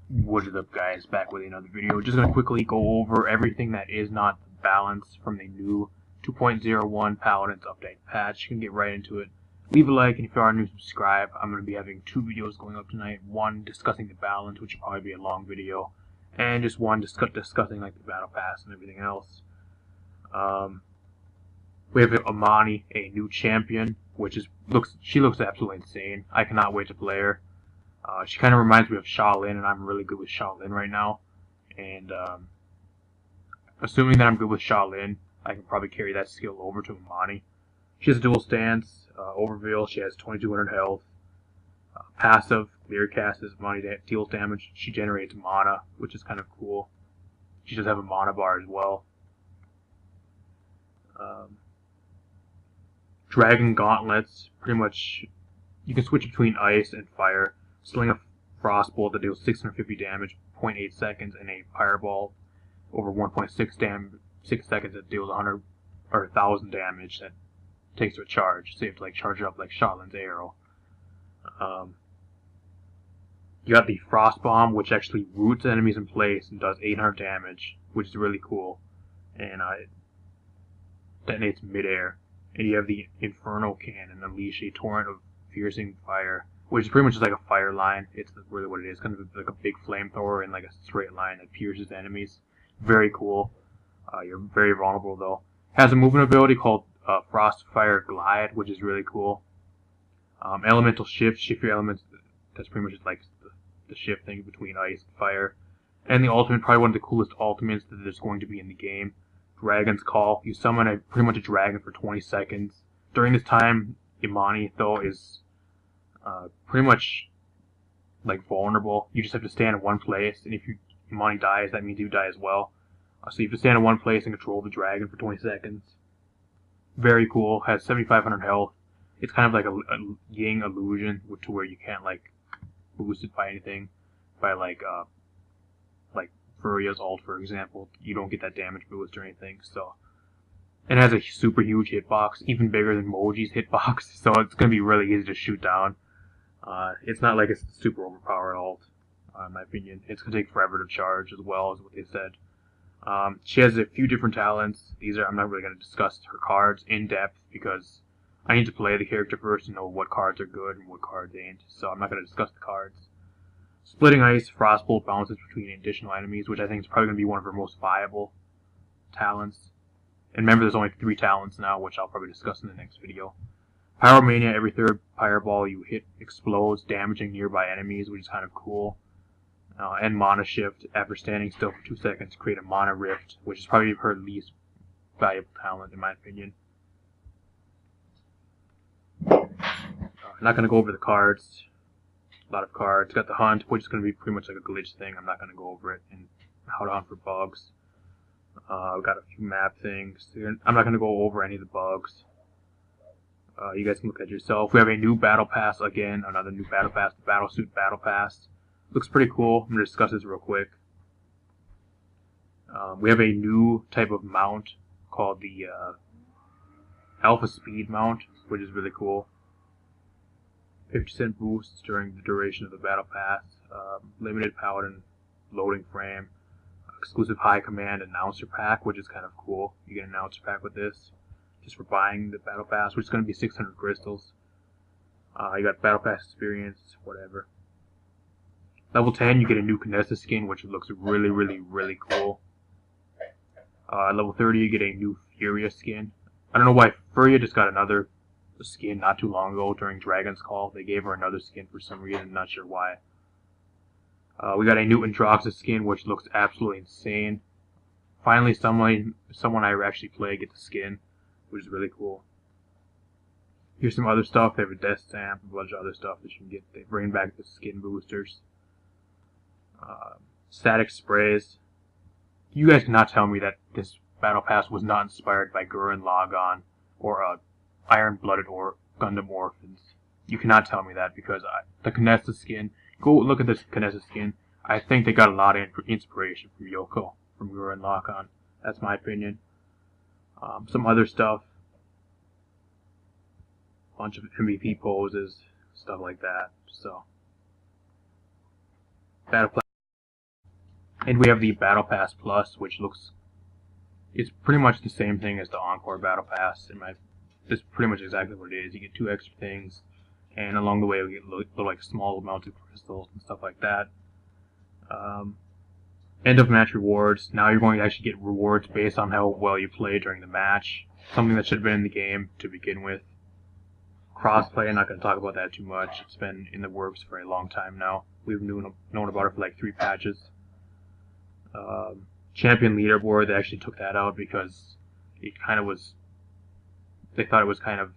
What is up, guys? Back with another video. Just gonna quickly go over everything that is not balanced from the new 2.01 Paladins update patch. You can get right into it. Leave a like, and if you are new, subscribe. I'm gonna be having two videos going up tonight. One discussing the balance, which will probably be a long video, and just one discussing like the battle pass and everything else. We have Amani, a new champion, which she looks absolutely insane. I cannot wait to play her. She kind of reminds me of Shaolin, and I'm really good with Shaolin right now. And assuming that I'm good with Shaolin, I can probably carry that skill over to Amani. She has a dual stance, Overveil. She has 2200 health. Passive, Clear Cast as Amani deals damage. She generates mana, which is kind of cool. She does have a mana bar as well. Dragon Gauntlets, pretty much you can switch between ice and fire. Sling a Frostbolt that deals 650 damage, 0.8 seconds, and a Fireball over 1.6 seconds that deals 100 or 1,000 damage that takes a charge. So you have to like charge it up like Shaolin's arrow. You got the Frost Bomb, which actually roots enemies in place and does 800 damage, which is really cool, and it detonates midair. And you have the Inferno Cannon, unleash a torrent of piercing fire, which is pretty much just like a fire line. It's really what it is, kind of like a big flamethrower in like a straight line that pierces enemies. Very cool. You're very vulnerable though. Has a movement ability called Frostfire Glide, which is really cool. Elemental Shift your elements. That's pretty much just like the shift thing between ice and fire. And the ultimate, probably one of the coolest ultimates that there's going to be in the game. Dragon's Call. You summon pretty much a dragon for 20 seconds. During this time, Imani, though, is pretty much like vulnerable. You just have to stand in one place, and if Imani dies, that means you die as well. So you have to stand in one place and control the dragon for 20 seconds. Very cool. Has 7,500 health. It's kind of like a Ying illusion, to where you can't like boost it by anything, by like Furia's ult, for example. You don't get that damage boost or anything. So, and it has a super huge hitbox, even bigger than Moji's hitbox. So it's gonna be really easy to shoot down. It's not like it's super overpowered ult, in my opinion. It's gonna take forever to charge as well, as what they said. She has a few different talents. I'm not really gonna discuss her cards in depth because I need to play the character first to know what cards are good and what cards ain't. So I'm not gonna discuss the cards. Splitting Ice, Frostbolt bounces between additional enemies, which I think is probably going to be one of her most viable talents. And remember, there's only 3 talents now, which I'll probably discuss in the next video. Pyromania, every third fireball you hit explodes, damaging nearby enemies, which is kind of cool. And Mana Shift, after standing still for 2 seconds, create a Mana Rift, which is probably her least valuable talent, in my opinion. I'm not going to go over the cards. A lot of cards. Got the Hunt, which is going to be pretty much like a glitch thing. I'm not going to go over it, and how to hunt for bugs. We've got a few map things. I'm not going to go over any of the bugs. You guys can look at it yourself. We have a new battle pass again. Another new battle pass. The Battlesuit Battle Pass. Looks pretty cool. I'm going to discuss this real quick. We have a new type of mount called the Alpha Speed Mount, which is really cool. 50% boosts during the duration of the battle pass, limited Paladin loading frame, exclusive high command announcer pack, which is kind of cool. You get an announcer pack with this, just for buying the battle pass, which is going to be 600 crystals. You got battle pass experience, whatever. Level 10, you get a new Kinessa skin, which looks really, really, really cool. Level 30, you get a new Furia skin. I don't know why Furia just got another skin not too long ago during Dragon's Call. They gave her another skin for some reason, not sure why. We got a new Androxa skin, which looks absolutely insane. Finally, someone I actually play gets a skin, which is really cool. Here's some other stuff. They have a death stamp, a bunch of other stuff that you can get. They bring back the skin boosters. Static sprays. You guys cannot tell me that this battle pass was not inspired by Gurren Lagann or Iron-Blooded or Gundam Orphans. You cannot tell me that, because the Kinessa skin, go look at this Kinessa skin. I think they got a lot of inspiration from Yoko, from Gurren Lagann. That's my opinion. Some other stuff. Bunch of MVP poses, stuff like that. So, battle And we have the Battle Pass Plus, which it's pretty much the same thing as the Encore Battle Pass. It's pretty much exactly what it is. You get 2 extra things, and along the way we get little like small amounts of crystals and stuff like that. End of match rewards. Now you're going to actually get rewards based on how well you play during the match. Something that should have been in the game to begin with. Crossplay, I'm not going to talk about that too much. It's been in the works for a long time now. We've known about it for like 3 patches. Champion leaderboard, they actually took that out because it kind of was. They thought it was kind of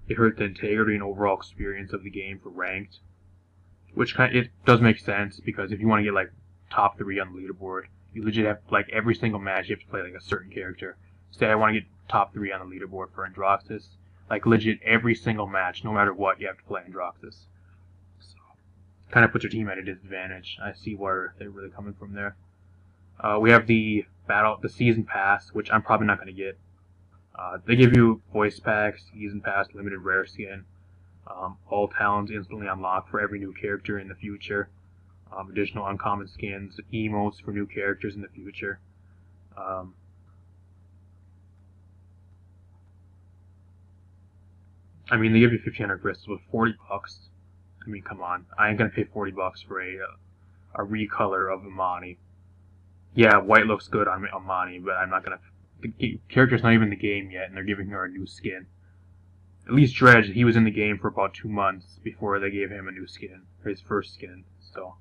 it hurt the integrity and overall experience of the game for ranked. Which it does make sense, because if you want to get like top 3 on the leaderboard, you legit have like every single match you have to play like a certain character. Say I want to get top 3 on the leaderboard for Androxus, like legit every single match, no matter what, you have to play Androxus. So kind of puts your team at a disadvantage. I see where they're really coming from there. We have the season pass, which I'm probably not going to get. They give you voice packs, season pass, limited rare skin. All talents instantly unlock for every new character in the future. Additional uncommon skins, emotes for new characters in the future. I mean, they give you 1,500 crystals with $40. I mean, come on, I ain't gonna pay $40 for a recolor of Amani. Yeah, white looks good on Amani, but I'm not gonna. The character's not even in the game yet, and they're giving her a new skin. At least Dredge, he was in the game for about 2 months before they gave him a new skin, or his first skin. So,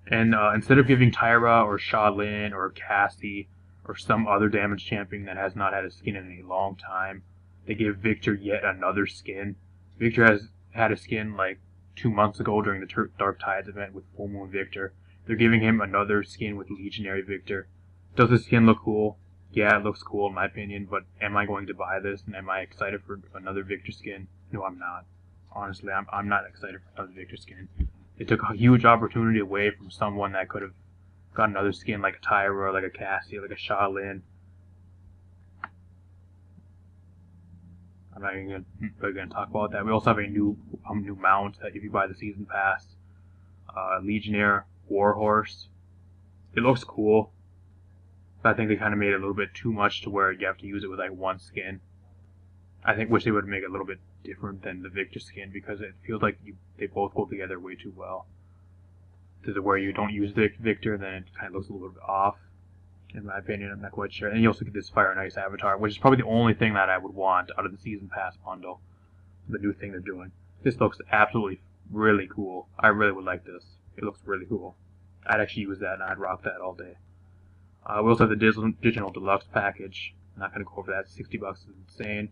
and instead of giving Tyra or Shaolin or Cassie or some other damage champion that has not had a skin in a long time, they gave Victor yet another skin. Victor has had a skin like 2 months ago during the Dark Tides event with Full Moon Victor. They're giving him another skin with Legionary Victor. Does the skin look cool? Yeah, it looks cool in my opinion, but am I going to buy this, and am I excited for another Victor skin? No, I'm not. Honestly, I'm not excited for another Victor skin. They took a huge opportunity away from someone that could have got another skin like a Tyra, like a Cassie, like a Shaolin. I'm not even going to talk about that. We also have a new mount that if you buy the season pass. Legionnaire Warhorse. It looks cool. But I think they kind of made it a little bit too much to where you have to use it with like 1 skin. I wish they would make it a little bit different than the Victor skin, because it feels like they both go together way too well. To the where you don't use Victor, then it kind of looks a little bit off. In my opinion, I'm not quite sure. And you also get this Fire and Ice avatar, which is probably the only thing that I would want out of the season pass bundle. The new thing they're doing. This looks absolutely really cool. I really would like this. It looks really cool. I'd actually use that and I'd rock that all day. We also have the Digital Deluxe package. I'm not going to go over that. $60 is insane.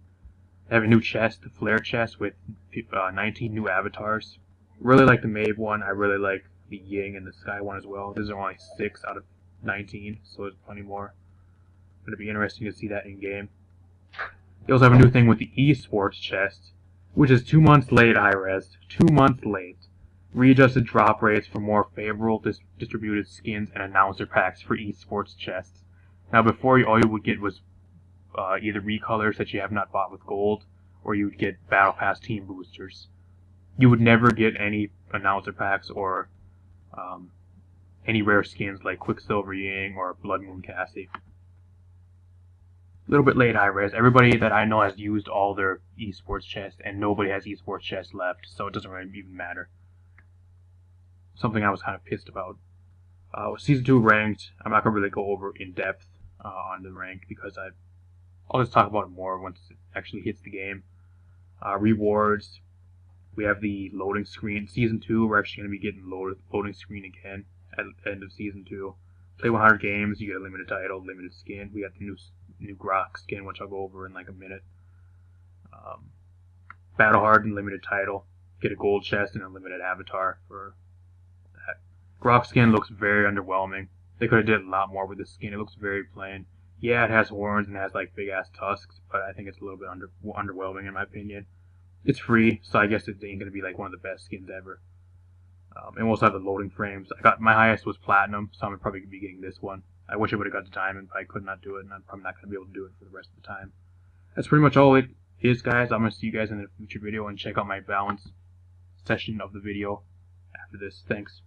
They have a new chest, the Flare chest, with 19 new avatars. Really like the Maeve one. I really like the Ying and the Sky one as well. These are only 6 out of 19, so there's plenty more. Going to be interesting to see that in game. They also have a new thing with the Esports chest, which is 2 months late, Hi-Rez. 2 months late. Readjusted drop rates for more favorable distributed skins and announcer packs for esports chests. Now, before, all you would get was either recolors that you have not bought with gold, or you would get Battle Pass team boosters. You would never get any announcer packs or any rare skins like Quicksilver Ying or Blood Moon Cassie. A little bit late, Hi-Rez. Everybody that I know has used all their esports chests, and nobody has esports chests left, so it doesn't really even matter. Something I was kind of pissed about. Season 2 ranked, I'm not going to really go over in depth on the rank, because I'll just talk about it more once it actually hits the game. Rewards, we have the loading screen. Season 2, we're actually going to be getting loading screen again at the end of Season 2. Play 100 games, you get a limited title, limited skin. We got the new Grok skin, which I'll go over in like a minute. Battle Hardened, limited title. Get a gold chest and a limited avatar for that. Grok skin looks very underwhelming. They could have did a lot more with this skin. It looks very plain. Yeah, it has horns and has like big ass tusks, but I think it's a little bit underwhelming in my opinion. It's free, so I guess it ain't gonna be like one of the best skins ever. And we also have the loading frames. My highest was platinum, so I'm probably gonna be getting this one. I wish I would have got the diamond, but I could not do it, and I'm probably not gonna be able to do it for the rest of the time. That's pretty much all it is, guys. I'm gonna see you guys in a future video, and check out my balance session of the video after this. Thanks.